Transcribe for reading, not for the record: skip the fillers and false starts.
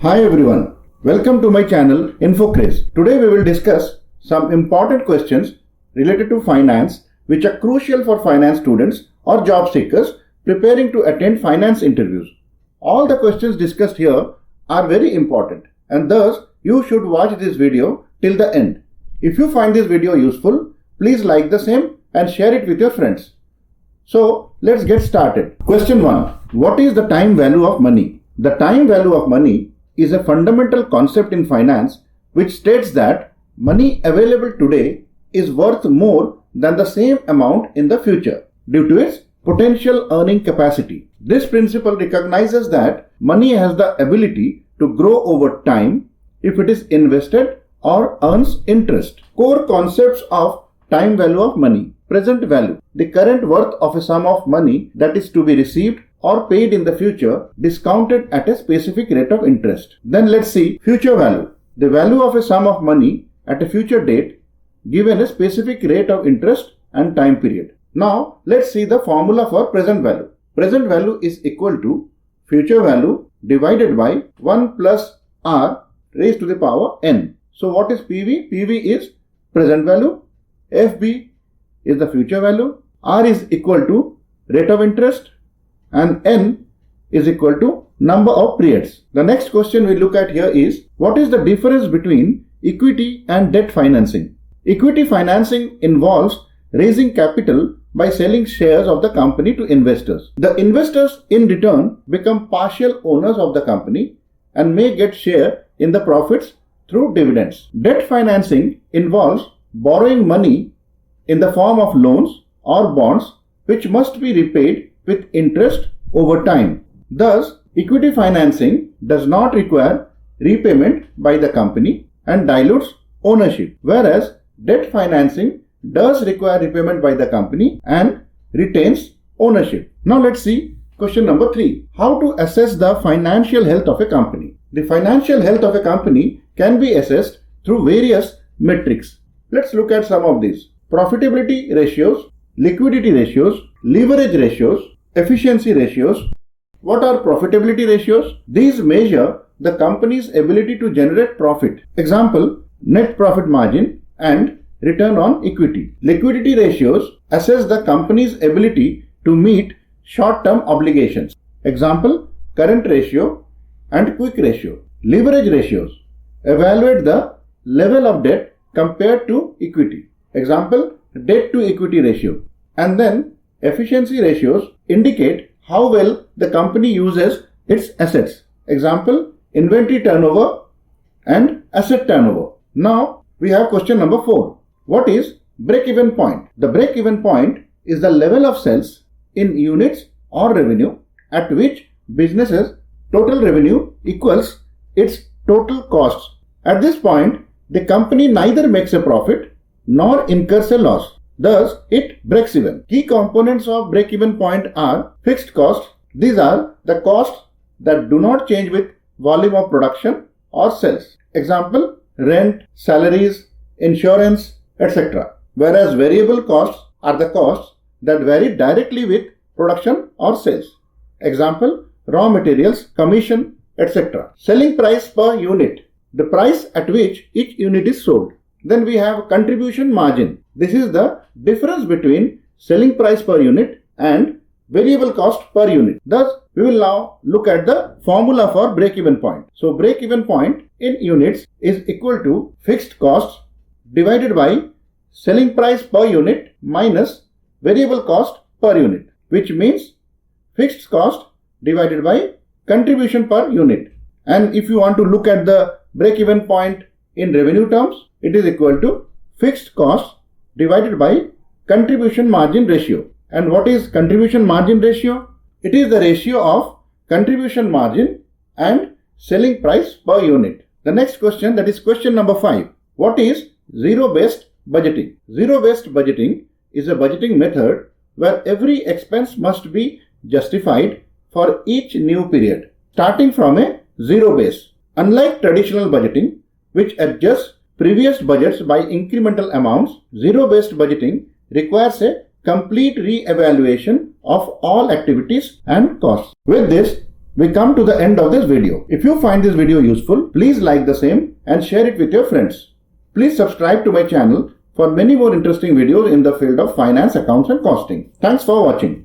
Hi everyone, welcome to my channel InfoCraze. Today we will discuss some important questions related to finance which are crucial for finance students or job seekers preparing to attend finance interviews. All the questions discussed here are very important and thus you should watch this video till the end. If you find this video useful, please like the same and share it with your friends. So let's get started. Question 1. What is the time value of money? The time value of money is a fundamental concept in finance which states that money available today is worth more than the same amount in the future due to its potential earning capacity. This principle recognizes that money has the ability to grow over time if it is invested or earns interest. Core concepts of time value of money. Present value, the current worth of a sum of money that is to be received or paid in the future, discounted at a specific rate of interest. Then let's see future value, the value of a sum of money at a future date given a specific rate of interest and time period. Now let's see the formula for present value. Present value is equal to future value divided by 1 plus r raised to the power n. So what is PV? PV is present value, FB is the future value, r is equal to rate of interest, and n is equal to number of periods. The next question we look at here is, what is the difference between equity and debt financing? Equity financing involves raising capital by selling shares of the company to investors. The investors in return become partial owners of the company and may get share in the profits through dividends. Debt financing involves borrowing money in the form of loans or bonds which must be repaid with interest over time. Thus, equity financing does not require repayment by the company and dilutes ownership, whereas debt financing does require repayment by the company and retains ownership. Now let's see question number 3. How to assess the financial health of a company? The financial health of a company can be assessed through various metrics. Let's look at some of these. Profitability ratios, liquidity ratios, leverage ratios, efficiency ratios. What are profitability ratios? These measure the company's ability to generate profit. Example, net profit margin and return on equity. Liquidity ratios assess the company's ability to meet short-term obligations. Example, current ratio and quick ratio. Leverage ratios evaluate the level of debt compared to equity. Example, debt to equity ratio. And then efficiency ratios indicate how well the company uses its assets. Example, inventory turnover and asset turnover. Now we have question number 4. What is break-even point? The break-even point is the level of sales in units or revenue at which business's total revenue equals its total costs. At this point, the company neither makes a profit nor incurs a loss. Thus, it breaks even. Key components of break-even point are fixed costs. These are the costs that do not change with volume of production or sales. Example, rent, salaries, insurance, etc. Whereas variable costs are the costs that vary directly with production or sales. Example, raw materials, commission, etc. Selling price per unit, the price at which each unit is sold. Then we have contribution margin. This is the difference between selling price per unit and variable cost per unit. Thus, we will now look at the formula for break-even point. So, break-even point in units is equal to fixed costs divided by selling price per unit minus variable cost per unit, which means fixed cost divided by contribution per unit. And if you want to look at the break-even point in revenue terms, it is equal to fixed cost divided by contribution margin ratio. And what is contribution margin ratio? It is the ratio of contribution margin and selling price per unit. The next question, that is question number 5. What is zero-based budgeting? Zero-based budgeting is a budgeting method where every expense must be justified for each new period, starting from a zero base. Unlike traditional budgeting, which adjusts previous budgets by incremental amounts, zero-based budgeting requires a complete re-evaluation of all activities and costs. With this, we come to the end of this video. If you find this video useful, please like the same and share it with your friends. Please subscribe to my channel for many more interesting videos in the field of finance, accounts and costing. Thanks for watching.